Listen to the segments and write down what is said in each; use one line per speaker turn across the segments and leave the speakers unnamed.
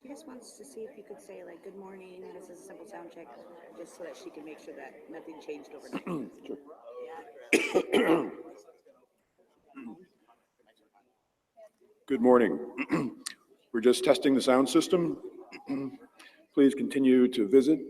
He just wants to see if you could say like "Good morning." This is a simple sound check, just so that she can make sure that nothing changed overnight.
Good morning. We're just testing the sound system. Please continue to visit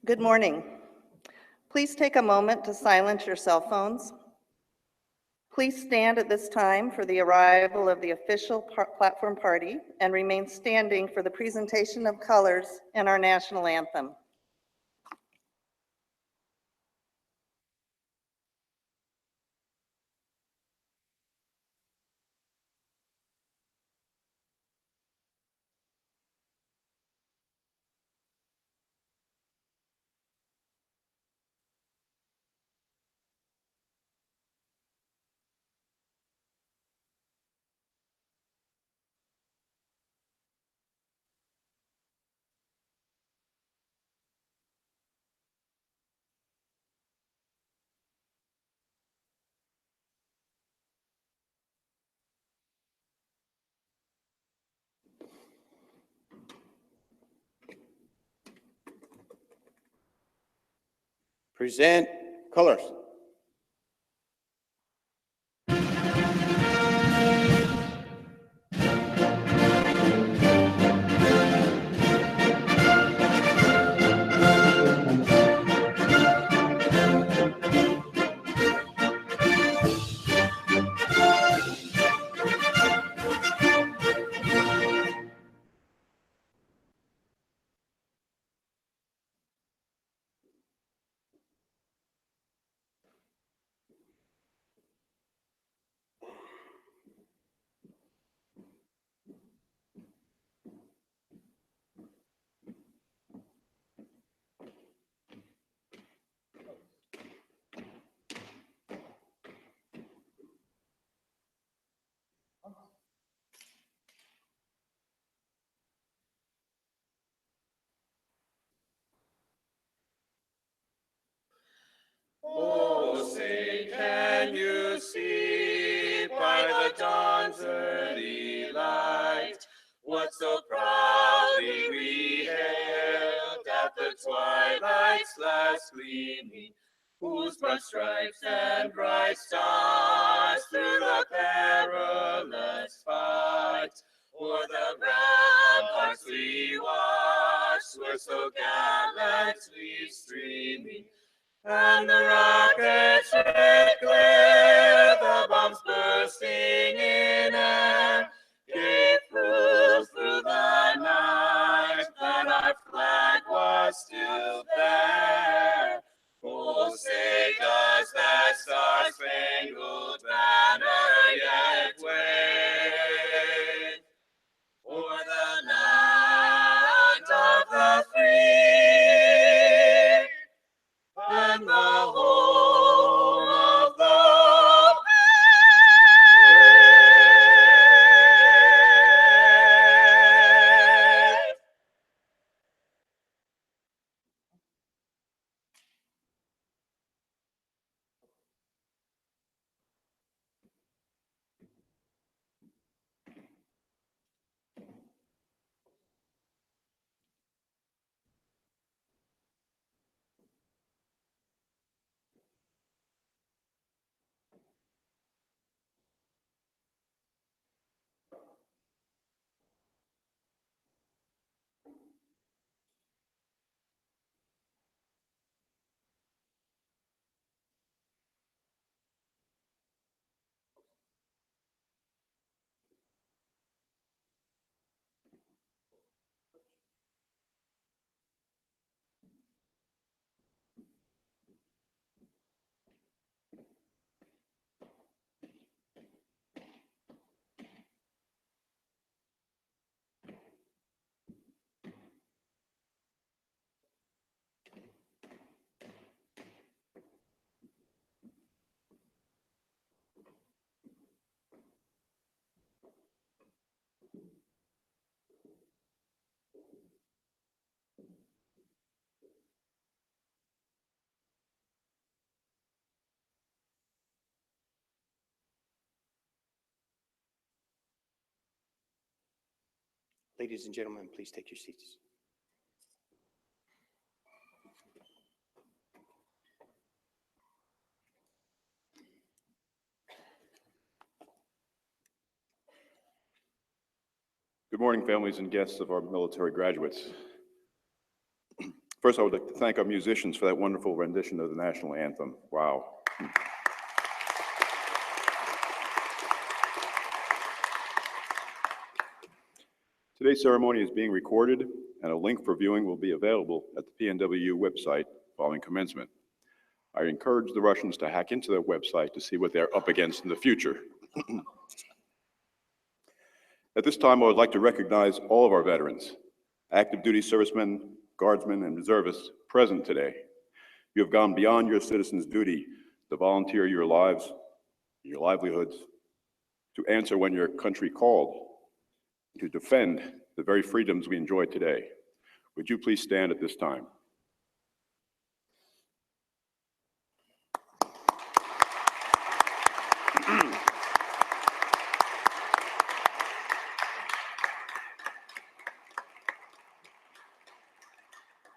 Good morning. Please take a moment to silence your cell phones. Please stand at this time for the arrival of the official platform party and remain standing for the presentation of colors and our national anthem.
Present colors.
Oh, say, can you see by the dawn's early light what so proudly we hailed at the twilight's last gleaming, whose broad stripes and bright stars through the perilous fight o'er the ramparts we watched were so gallantly streaming. And the rockets' red glare, the bombs bursting in air, gave proof through the night that our flag was still there. Oh, say, does that star-spangled banner yet wave o'er the land of the free? And the home of the brave.
Ladies and gentlemen, please take your seats.
Good morning, families and guests of our military graduates. First, I would like to thank our musicians for that wonderful rendition of the national anthem. Wow. Today's ceremony is being recorded, and a link for viewing will be available at the PNW website following commencement. I encourage the Russians to hack into their website to see what they're up against in the future. At this time, I would like to recognize all of our veterans, active duty servicemen, guardsmen, and reservists present today. You have gone beyond your citizens' duty to volunteer your lives, your livelihoods, to answer when your country called, to defend the very freedoms we enjoy today. Would you please stand at this time?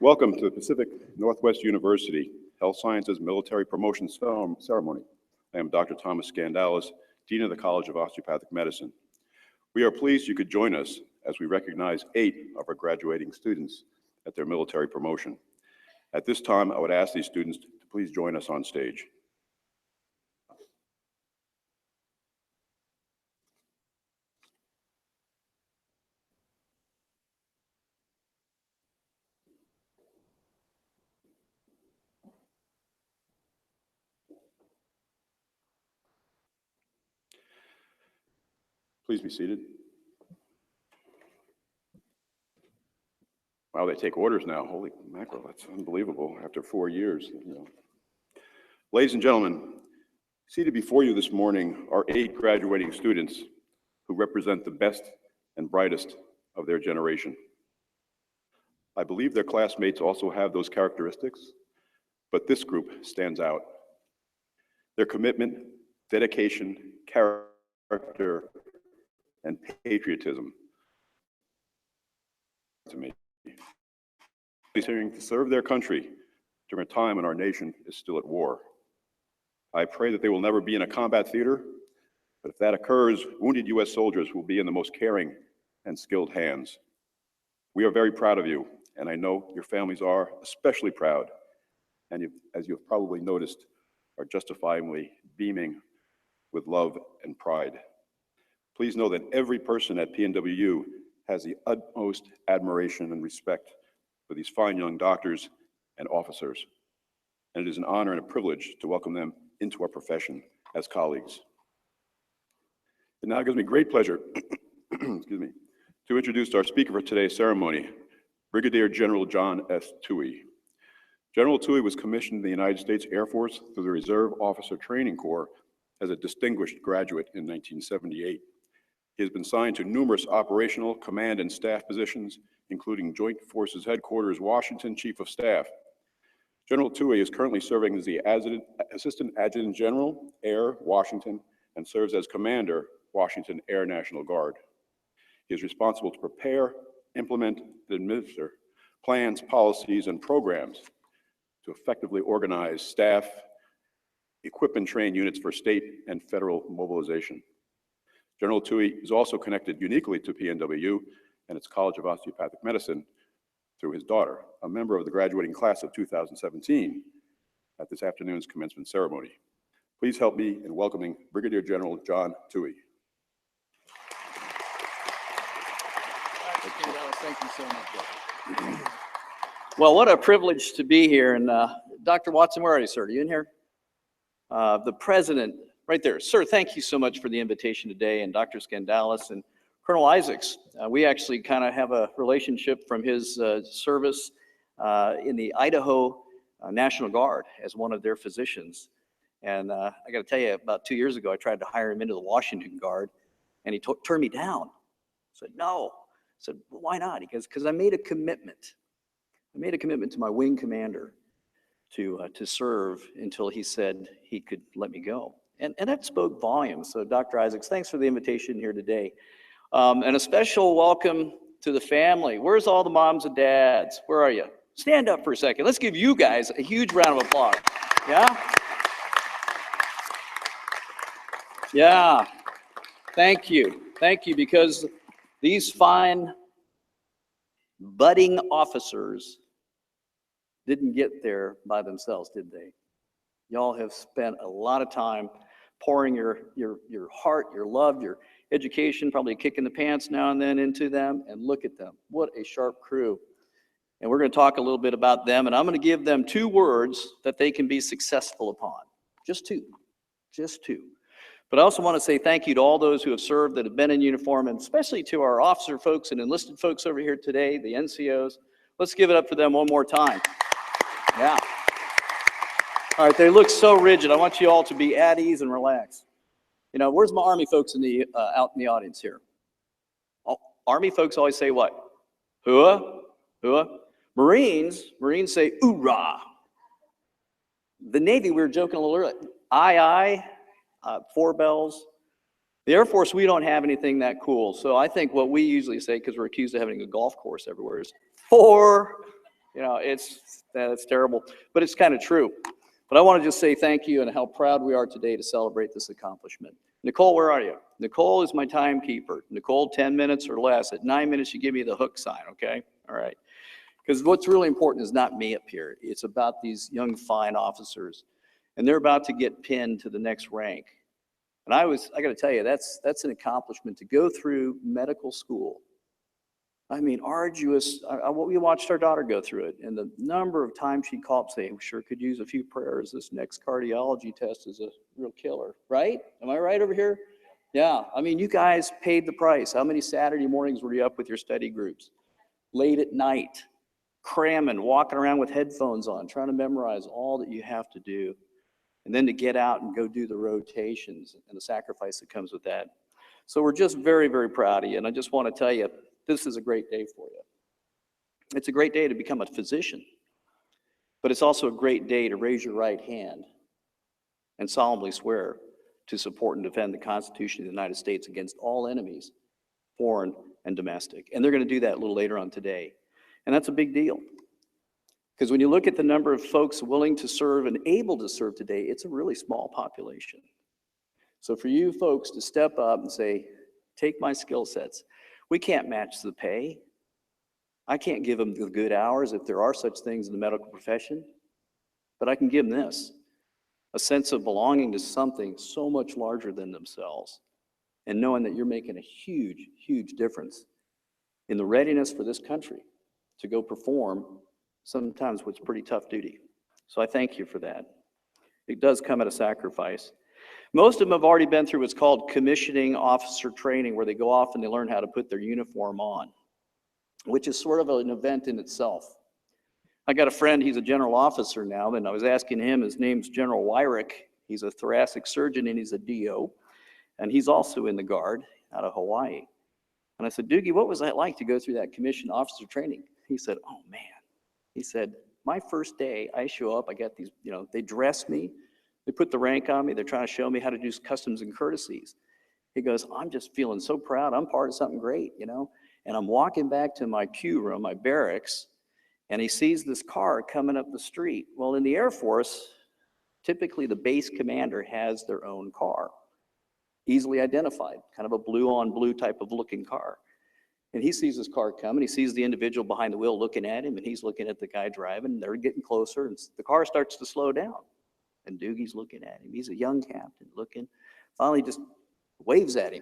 Welcome to the Pacific Northwest University Health Sciences Military Promotion Ceremony. I am Dr. Thomas Skandalis, Dean of the College of Osteopathic Medicine. We are pleased you could join us as we recognize 8 of our graduating students at their military promotion. At this time, I would ask these students to please join us on stage. Please be seated. Wow, they take orders now. Holy mackerel, that's unbelievable after 4 years. Ladies and gentlemen, seated before you this morning are 8 graduating students who represent the best and brightest of their generation. I believe their classmates also have those characteristics, but this group stands out. Their commitment, dedication, character, and patriotism to me. Continuing to serve their country during a time when our nation is still at war. I pray that they will never be in a combat theater, but if that occurs, wounded U.S. soldiers will be in the most caring and skilled hands. We are very proud of you, and I know your families are especially proud, and you, as you've probably noticed, are justifiably beaming with love and pride. Please know that every person at PNWU has the utmost admiration and respect for these fine young doctors and officers, and it is an honor and a privilege to welcome them into our profession as colleagues. It now gives me great pleasure excuse me, to introduce our speaker for today's ceremony, Brigadier General John S. Toohey. General Toohey was commissioned in the United States Air Force through the Reserve Officer Training Corps as a distinguished graduate in 1978. He has been assigned to numerous operational, command, and staff positions, including Joint Forces Headquarters, Washington Chief of Staff. General Toohey is currently serving as the Assistant Adjutant General, Air, Washington, and serves as Commander, Washington Air National Guard. He is responsible to prepare, implement, and administer plans, policies, and programs to effectively organize staff, equip and train units for state and federal mobilization. General Toohey is also connected uniquely to PNWU and its College of Osteopathic Medicine through his daughter, a member of the graduating class of 2017 at this afternoon's commencement ceremony. Please help me in welcoming Brigadier General John Toohey.
Thank you so much. Well, what a privilege to be here. And Dr. Watson, where are you, sir? Are you in here? The president, right there. Sir, thank you so much for the invitation today. And Dr. Skandalis and Colonel Isaacs. We actually kind of have a relationship from his service in the Idaho National Guard as one of their physicians. And I got to tell you, about 2 years ago, I tried to hire him into the Washington Guard, and he turned me down. I said, no. I said, well, why not? He goes, because I made a commitment. I made a commitment to my wing commander to serve until he said he could let me go. And that spoke volumes. So Dr. Isaacs, thanks for the invitation here today. And a special welcome to the family. Where's all the moms and dads? Where are you? Stand up for a second. Let's give you guys a huge round of applause. Yeah? Yeah. Thank you. Thank you, because these fine budding officers didn't get there by themselves, did they? Y'all have spent a lot of time pouring your heart, your love, your education, probably a kick in the pants now and then into them, and look at them. What a sharp crew. And we're going to talk a little bit about them, and I'm going to give them 2 words that they can be successful upon. Just 2. Just 2. But I also want to say thank you to all those who have served, that have been in uniform, and especially to our officer folks and enlisted folks over here today, the NCOs. Let's give it up for them one more time. Yeah. All right, they look so rigid. I want you all to be at ease and relax. You know, where's my Army folks in the out in the audience here? Army folks always say what? Hua, hua. Marines say oorah. The Navy, we were joking a little earlier. Aye, 4 bells. The Air Force, we don't have anything that cool. So I think what we usually say, because we're accused of having a golf course everywhere, is 4. You know, that's terrible, but it's kind of true. But I want to just say thank you and how proud we are today to celebrate this accomplishment. Nicole, where are you? Nicole is my timekeeper. Nicole, 10 minutes or less. At 9 minutes, you give me the hook sign, okay? All right. Because what's really important is not me up here. It's about these young, fine officers. And they're about to get pinned to the next rank. And I got to tell you, that's an accomplishment to go through medical school. I mean, arduous. We watched our daughter go through it, and the number of times she called saying, we sure could use a few prayers. This next cardiology test is a real killer, right? Am I right over here? Yeah, I mean, you guys paid the price. How many Saturday mornings were you up with your study groups? Late at night, cramming, walking around with headphones on, trying to memorize all that you have to do. And then to get out and go do the rotations and the sacrifice that comes with that. So we're just very, very proud of you. And I just want to tell you, this is a great day for you. It's a great day to become a physician, but it's also a great day to raise your right hand and solemnly swear to support and defend the Constitution of the United States against all enemies, foreign and domestic. And they're going to do that a little later on today. And that's a big deal. Because when you look at the number of folks willing to serve and able to serve today, it's a really small population. So for you folks to step up and say, take my skill sets. We can't match the pay. I can't give them the good hours if there are such things in the medical profession, but I can give them this, a sense of belonging to something so much larger than themselves, and knowing that you're making a huge, huge difference in the readiness for this country to go perform sometimes what's pretty tough duty. So I thank you for that. It does come at a sacrifice. Most of them have already been through what's called commissioning officer training, where they go off and they learn how to put their uniform on, which is sort of an event in itself. I got a friend, he's a general officer now, and I was asking him, his name's General Wyrick. He's a thoracic surgeon and he's a DO, and he's also in the Guard out of Hawaii. And I said, Doogie, what was that like to go through that commissioned officer training? He said, oh man. He said, my first day, I show up, I got these, they dress me, they put the rank on me, they're trying to show me how to do customs and courtesies. He goes, I'm just feeling so proud, I'm part of something great, And I'm walking back to my queue room, my barracks, and he sees this car coming up the street. Well, in the Air Force, typically the base commander has their own car, easily identified, kind of a blue on blue type of looking car. And he sees this car come, and he sees the individual behind the wheel looking at him, and he's looking at the guy driving, and they're getting closer, and the car starts to slow down. And Doogie's looking at him. He's a young captain looking. Finally just waves at him.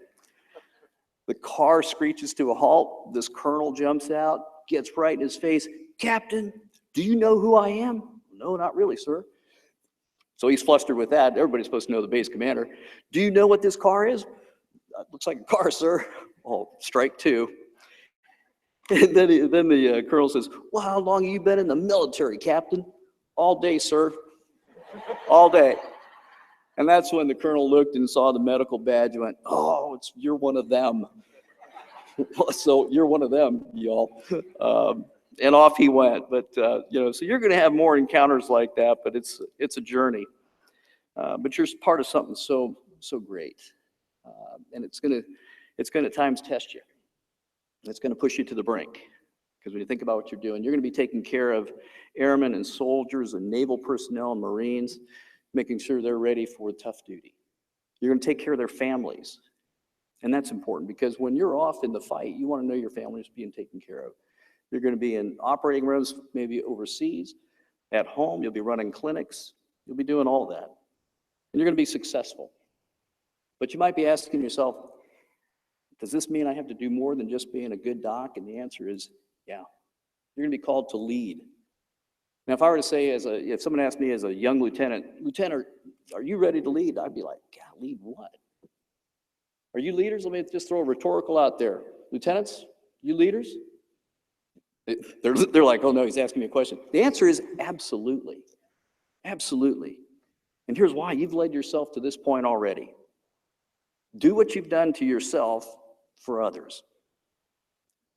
The car screeches to a halt. This colonel jumps out, gets right in his face. Captain, do you know who I am? No, not really, sir. So he's flustered with that. Everybody's supposed to know the base commander. Do you know what this car is? Looks like a car, sir. Oh, strike 2. And then the colonel says, well, how long have you been in the military, Captain? All day, sir. All day. And that's when the colonel looked and saw the medical badge and went, oh, you're one of them. So you're one of them, y'all. And off he went. But, so you're going to have more encounters like that, but it's a journey. But you're part of something so great. And it's going to at times test you. It's going to push you to the brink. Because when you think about what you're doing, you're going to be taking care of airmen and soldiers and naval personnel and Marines, making sure they're ready for tough duty. You're going to take care of their families. And that's important because when you're off in the fight, you want to know your family is being taken care of. You're going to be in operating rooms, maybe overseas, At home, you'll be running clinics. You'll be doing all that. And you're going to be successful. But you might be asking yourself, does this mean I have to do more than just being a good doc? And the answer is, yeah. You're going to be called to lead. Now, if I were to say, if someone asked me as a young lieutenant, Lieutenant, are you ready to lead? I'd be like, God, lead what? Are you leaders? Let me just throw a rhetorical out there. Lieutenants, you leaders? They're like, oh no, he's asking me a question. The answer is absolutely. Absolutely. And here's why. You've led yourself to this point already. Do what you've done to yourself for others.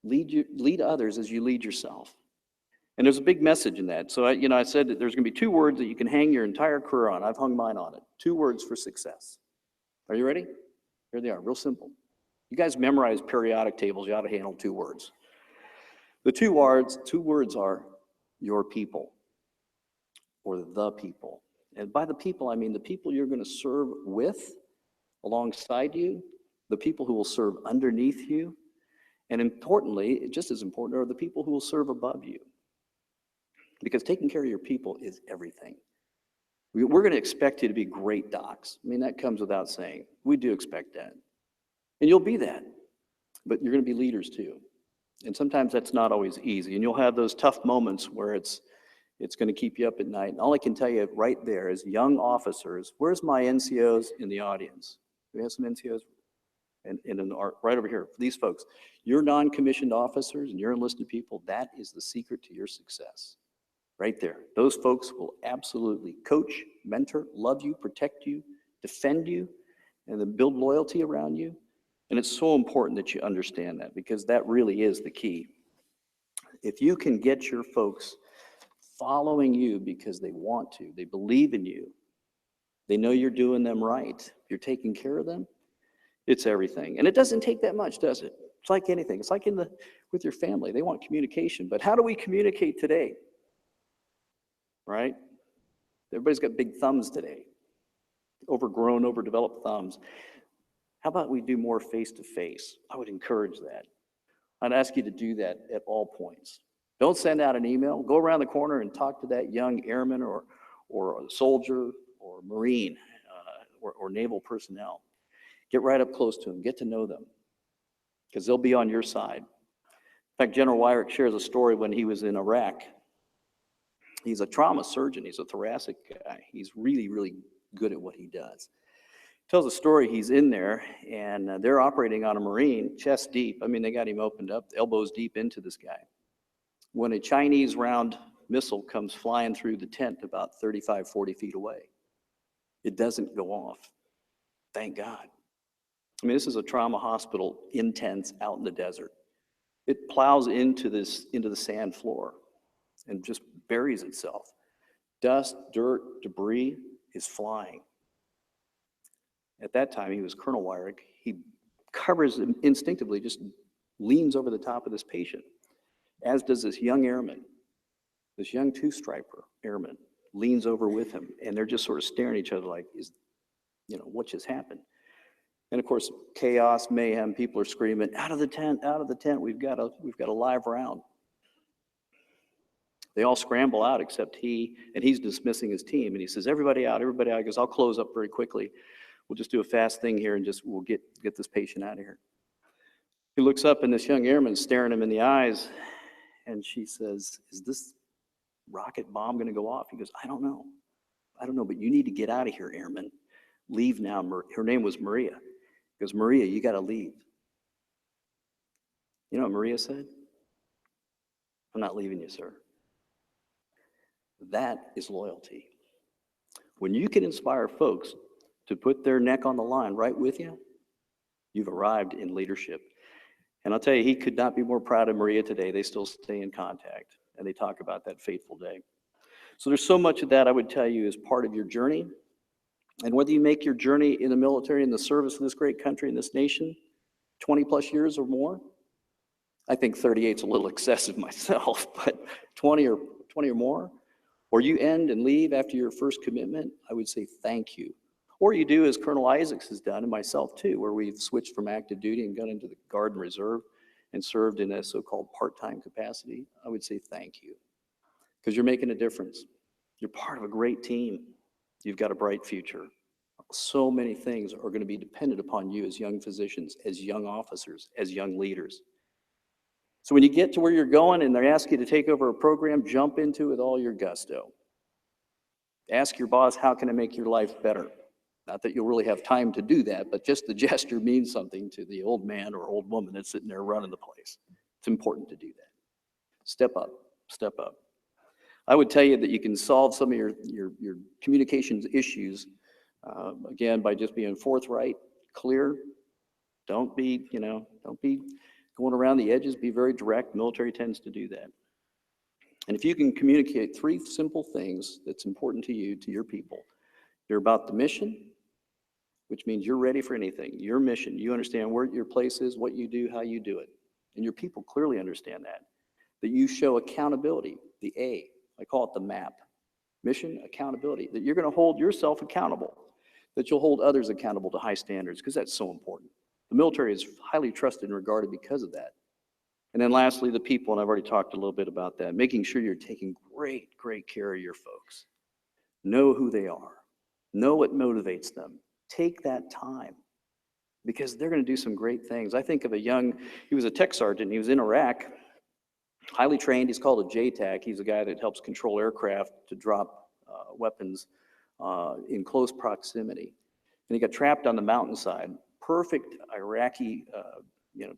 Lead others as you lead yourself. And there's a big message in that. So, I said that there's going to be 2 words that you can hang your entire career on. I've hung mine on it. 2 words for success. Are you ready? Here they are, real simple. You guys memorize periodic tables. You ought to handle 2 words. The 2 words are your people or the people. And by the people, I mean the people you're going to serve with, alongside you, the people who will serve underneath you, and importantly, just as important, are the people who will serve above you. Because taking care of your people is everything. We're going to expect you to be great docs. I mean, that comes without saying. We do expect that. And you'll be that. But you're going to be leaders too. And sometimes that's not always easy. And you'll have those tough moments where it's going to keep you up at night. And all I can tell you right there is young officers, where's my NCOs in the audience? Do we have some NCOs? And right over here, these folks, you're non-commissioned officers and you're enlisted people. That is the secret to your success. Right there. Those folks will absolutely coach, mentor, love you, protect you, defend you, and then build loyalty around you. And it's so important that you understand that, because that really is the key. If you can get your folks following you because they want to, they believe in you, they know you're doing them right, you're taking care of them, it's everything. And it doesn't take that much, does it? It's like anything. It's like with your family. They want communication. But how do we communicate today? Right? Everybody's got big thumbs today. Overgrown, overdeveloped thumbs. How about we do more face-to-face? I would encourage that. I'd ask you to do that at all points. Don't send out an email. Go around the corner and talk to that young airman or a soldier or Marine or naval personnel. Get right up close to them. Get to know them, because they'll be on your side. In fact, General Wyrick shares a story when he was in Iraq. He's a trauma surgeon. He's a thoracic guy. He's really, really good at what he does. He tells a story. He's in there, and they're operating on a Marine, chest deep. I mean, they got him opened up, elbows deep into this guy. When a Chinese round missile comes flying through the tent about 35, 40 feet away, it doesn't go off. Thank God. I mean, this is a trauma hospital, intense, out in the desert. It plows into the sand floor and just buries itself. Dust, dirt, debris is flying. At that time, he was Colonel Wyrick. He covers instinctively, just leans over the top of this patient, as does this young airman. This young 2-striper airman leans over with him, and they're just sort of staring at each other like, what just happened? And of course, chaos, mayhem, people are screaming, out of the tent, we've got a live round. They all scramble out except he, and he's dismissing his team. And he says, everybody out. He goes, I'll close up very quickly. We'll just do a fast thing here and we'll get this patient out of here. He looks up and this young airman's staring him in the eyes. And she says, is this rocket bomb going to go off? He goes, I don't know, but you need to get out of here, airman. Leave now. Her name was Maria. He goes, Maria, you got to leave. You know what Maria said? I'm not leaving you, sir. That is loyalty. When you can inspire folks to put their neck on the line right with you, you've arrived in leadership. And I'll tell you, he could not be more proud of Maria today. They still stay in contact, and they talk about that fateful day. So there's so much of that I would tell you is part of your journey. And whether you make your journey in the military, in the service of this great country, in this nation, 20 plus years or more, I think 38 is a little excessive myself, but 20 or more, or you end and leave after your first commitment, I would say thank you. Or you do as Colonel Isaacs has done, and myself too, where we've switched from active duty and got into the Guard and Reserve and served in a so-called part-time capacity. I would say thank you, because you're making a difference. You're part of a great team. You've got a bright future. So many things are going to be dependent upon you as young physicians, as young officers, as young leaders. So when you get to where you're going and they ask you to take over a program, jump into it with all your gusto. Ask your boss, how can I make your life better? Not that you'll really have time to do that, but just the gesture means something to the old man or old woman that's sitting there running the place. It's important to do that. Step up, step up. I would tell you that you can solve some of your communications issues, again, by just being forthright, clear. Don't be going around the edges, be very direct. Military tends to do that. And if you can communicate 3 simple things that's important to you, to your people, you're about the mission, which means you're ready for anything. Your mission, you understand where your place is, what you do, how you do it. And your people clearly understand that. That you show accountability, the A, I call it the MAP. Mission, accountability, that you're going to hold yourself accountable, that you'll hold others accountable to high standards, because that's so important. The military is highly trusted and regarded because of that. And then lastly, the people, and I've already talked a little bit about that, making sure you're taking great, great care of your folks. Know who they are. Know what motivates them. Take that time, because they're going to do some great things. I think of he was a tech sergeant, he was in Iraq, highly trained. He's called a JTAC. He's a guy that helps control aircraft to drop weapons in close proximity. And he got trapped on the mountainside. Perfect Iraqi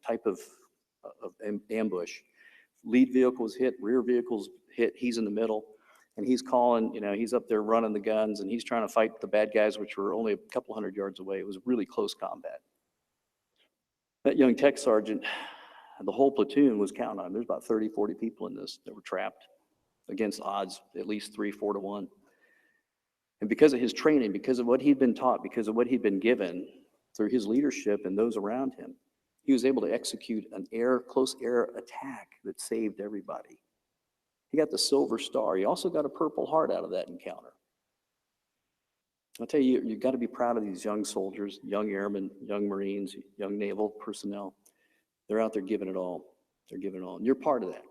type of ambush. Lead vehicles hit, rear vehicles hit. He's in the middle, and he's calling. He's up there running the guns, and he's trying to fight the bad guys, which were only a couple hundred yards away. It was really close combat. That young tech sergeant, the whole platoon was counting on him. There's about 30, 40 people in this that were trapped against odds, at least 3, 4 to 1. And because of his training, because of what he'd been taught, because of what he'd been given through his leadership and those around him, he was able to execute an close air attack that saved everybody. He got the Silver Star. He also got a Purple Heart out of that encounter. I'll tell you, you've got to be proud of these young soldiers, young airmen, young Marines, young naval personnel. They're out there giving it all. They're giving it all. And you're part of that.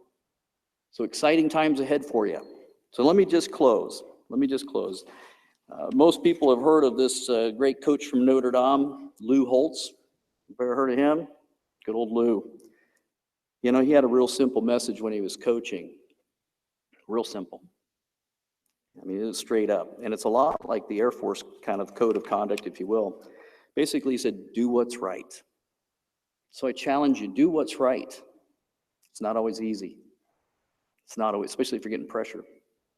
So exciting times ahead for you. So let me just close. Most people have heard of this great coach from Notre Dame, Lou Holtz. You've ever heard of him? Good old Lou. He had a real simple message when he was coaching. Real simple. It was straight up. And it's a lot like the Air Force kind of code of conduct, if you will. Basically, he said, do what's right. So I challenge you, do what's right. It's not always easy. It's not always, especially if you're getting pressure.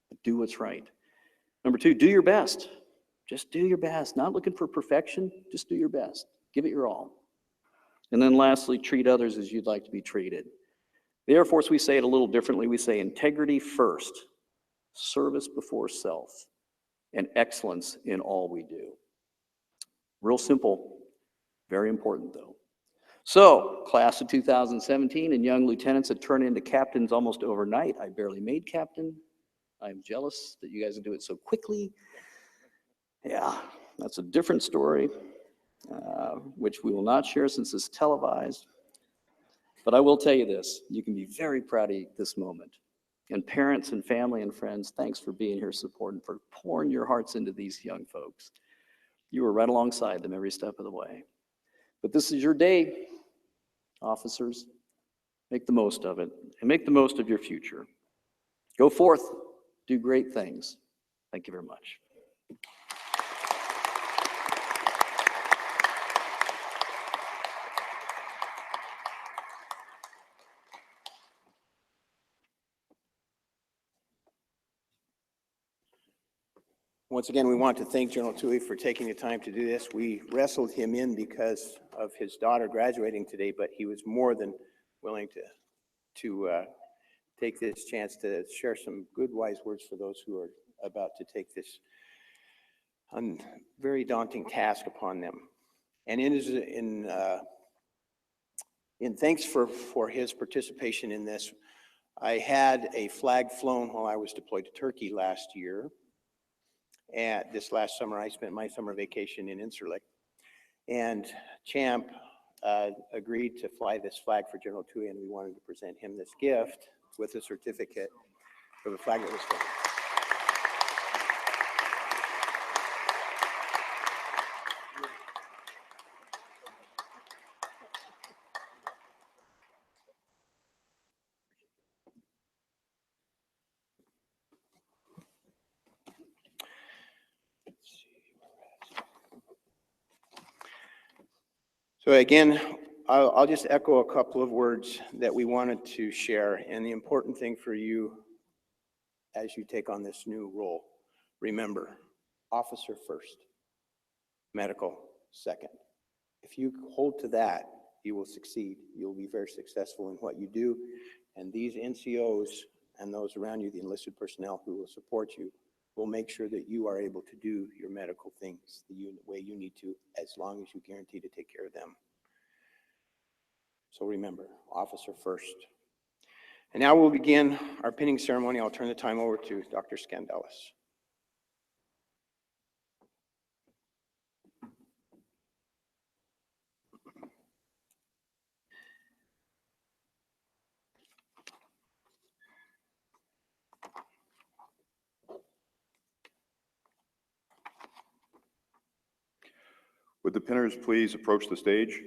But do what's right. Number 2, do your best. Just do your best. Not looking for perfection, just do your best. Give it your all. And then lastly, treat others as you'd like to be treated. The Air Force, we say it a little differently. We say integrity first, service before self, and excellence in all we do. Real simple, very important though. So, class of 2017 and young lieutenants had turned into captains almost overnight. I barely made captain. I'm jealous that you guys do it so quickly. Yeah, that's a different story, which we will not share since it's televised. But I will tell you this, you can be very proud of this moment. And parents and family and friends, thanks for being here supporting, for pouring your hearts into these young folks. You were right alongside them every step of the way. But this is your day, officers. Make the most of it, and make the most of your future. Go forth, do great things. Thank you very much.
Once again, we want to thank General Toohey for taking the time to do this. We wrestled him in because of his daughter graduating today, but he was more than willing to take this chance to share some good, wise words for those who are about to take this very daunting task upon them. And in thanks for his participation in this, I had a flag flown while I was deployed to Turkey last year. And this last summer, I spent my summer vacation in Incirlik. And Champ agreed to fly this flag for General Toohey, and we wanted to present him this gift with a certificate for the flag that was flown. So again, I'll just echo a couple of words that we wanted to share. And the important thing for you as you take on this new role, remember, officer first, medical second. If you hold to that, you will succeed. You'll be very successful in what you do. And these NCOs and those around you, the enlisted personnel who will support you, will make sure that you are able to do your medical things the way you need to, as long as you guarantee to take care of them. So remember, officer first. And now we'll begin our pinning ceremony. I'll turn the time over to Dr. Scandalis.
Would the pinners please approach the stage?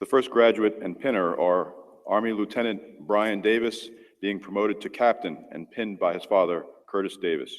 The first graduate and pinner are Army Lieutenant Brian Davis, being promoted to captain and pinned by his father, Curtis Davis.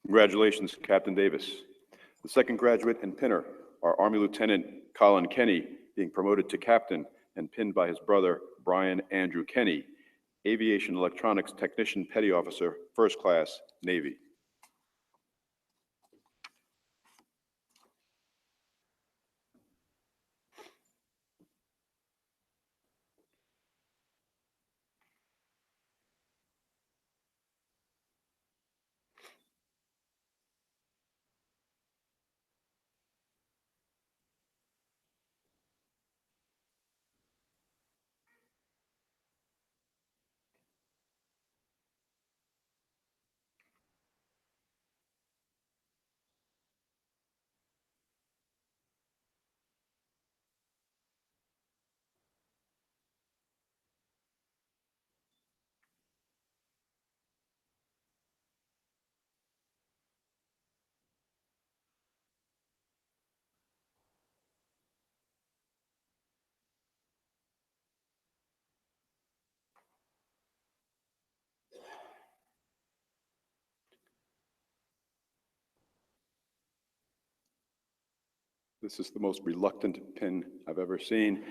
Congratulations, Captain Davis. The second graduate and pinner are Army Lieutenant Colin Kenny, being promoted to captain and pinned by his brother, Brian Andrew Kenny, Aviation Electronics Technician Petty Officer, First Class, Navy. This is the most reluctant pin I've ever seen.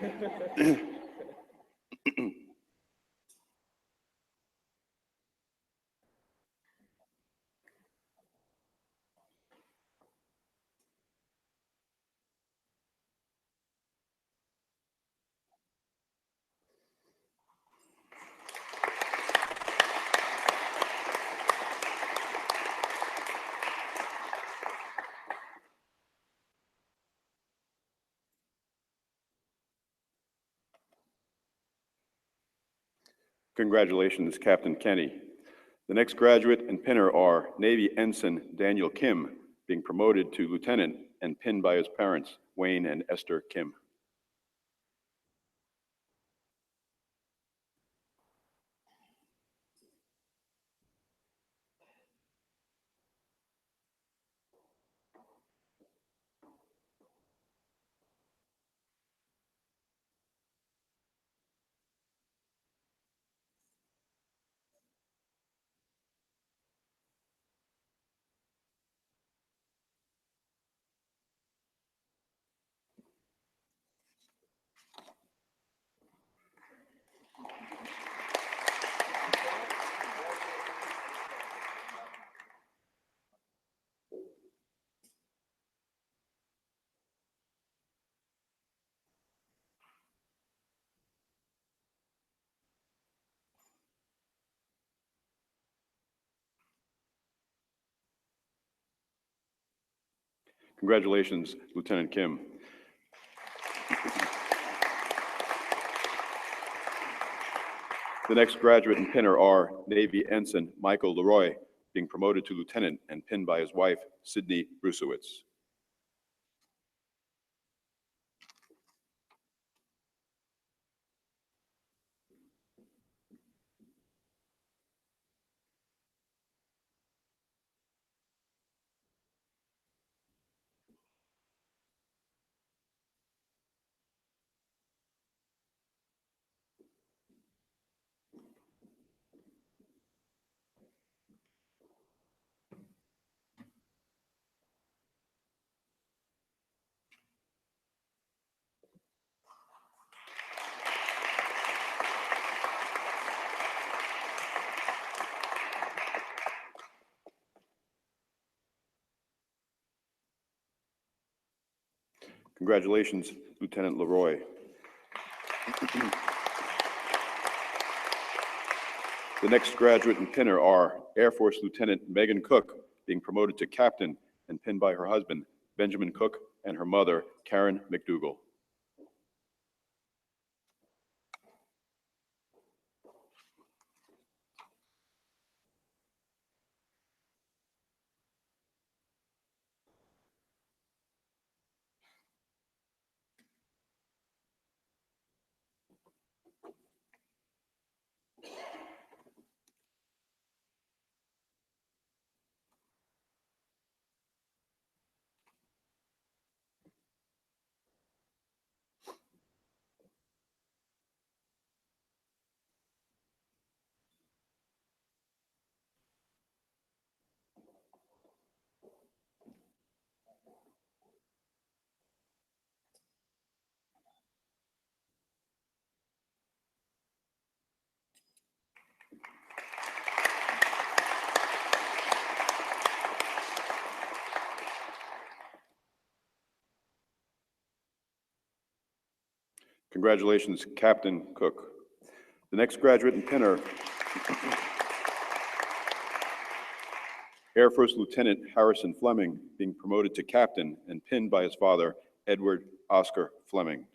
Congratulations, Captain Kenny. The next graduate and pinner are Navy Ensign Daniel Kim, being promoted to lieutenant and pinned by his parents, Wayne and Esther Kim. Congratulations, Lieutenant Kim. The next graduate and pinner are Navy Ensign Michael Leroy, being promoted to lieutenant and pinned by his wife, Sydney Brusowitz. Congratulations, Lieutenant Leroy. The next graduate and pinner are Air Force Lieutenant Megan Cook, being promoted to captain and pinned by her husband, Benjamin Cook, and her mother, Karen McDougall. Congratulations, Captain Cook. The next graduate and pinner, Air Force Lieutenant Harrison Fleming, being promoted to captain and pinned by his father, Edward Oscar Fleming.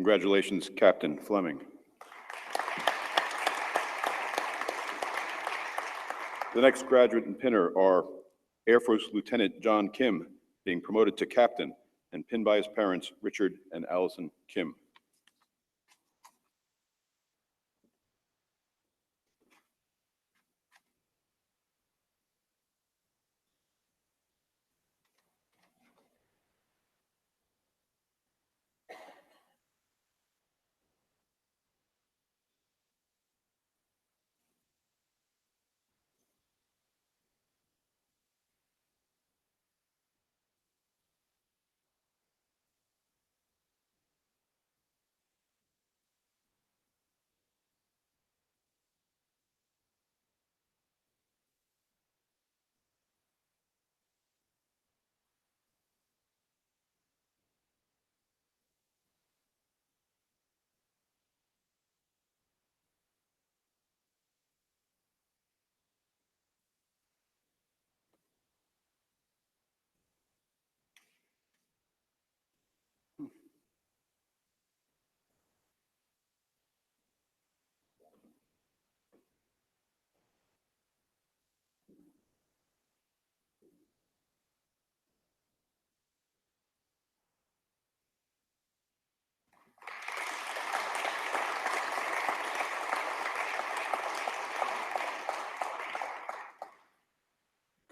Congratulations, Captain Fleming. The next graduate and pinner are Air Force Lieutenant John Kim, being promoted to captain and pinned by his parents, Richard and Allison Kim.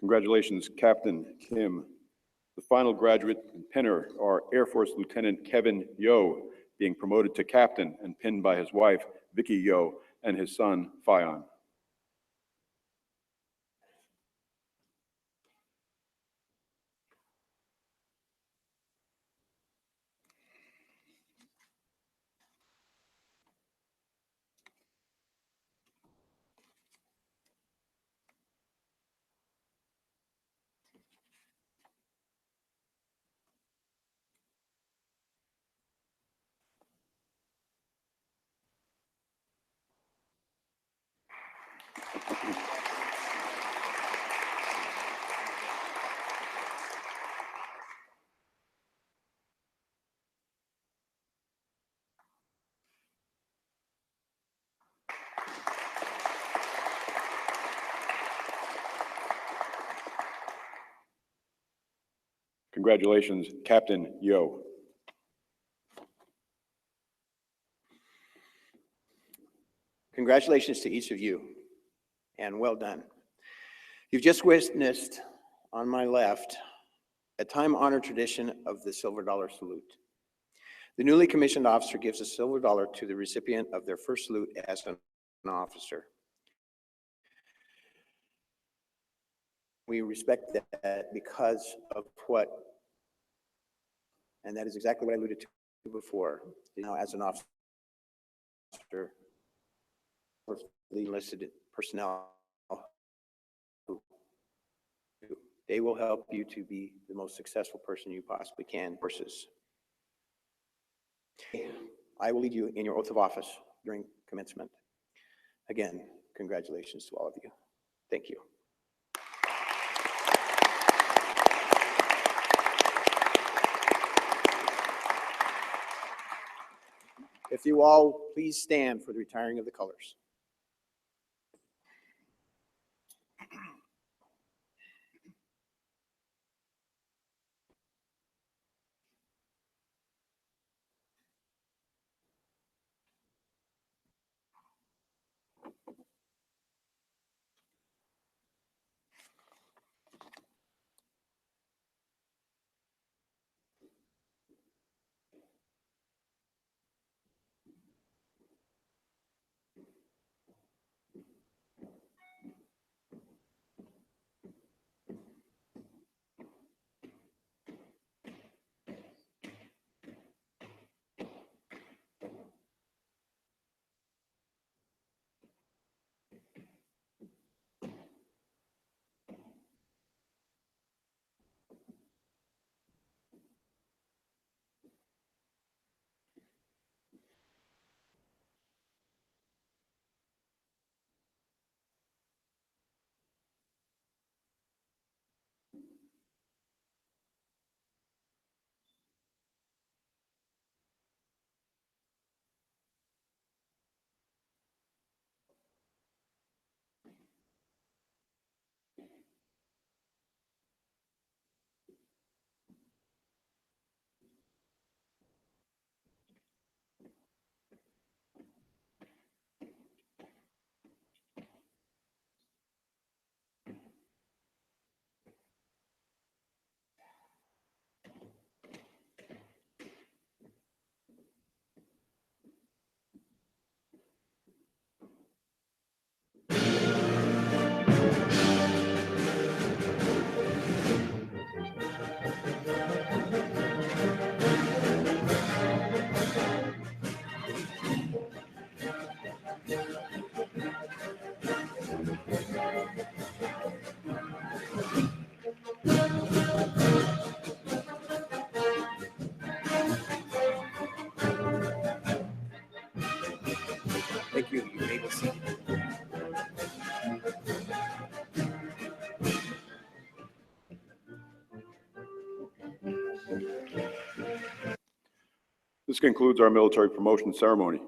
Congratulations, Captain Kim. The final graduate and pinner are Air Force Lieutenant Kevin Yo, being promoted to captain and pinned by his wife, Vicky Yo, and his son, Fion. Congratulations, Captain Yo.
Congratulations to each of you, and well done. You've just witnessed, on my left, a time-honored tradition of the silver dollar salute. The newly commissioned officer gives a silver dollar to the recipient of their first salute as an officer. We respect that because of what, and that is exactly what I alluded to before. Now, as an officer, the enlisted personnel, they will help you to be the most successful person you possibly can. Versus, I will lead you in your oath of office during commencement. Again, congratulations to all of you. Thank you. If you all please stand for the retiring of the colors. Thank you. You may be seated.
This concludes our military promotion ceremony.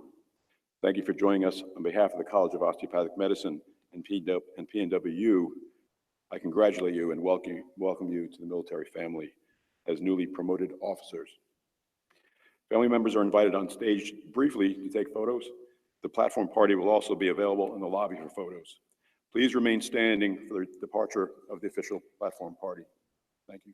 Thank you for joining us on behalf of the College of Osteopathic Medicine and PNWU. I congratulate you and welcome you to the military family as newly promoted officers. Family members are invited on stage briefly to take photos. The platform party will also be available in the lobby for photos. Please remain standing for the departure of the official platform party. Thank you.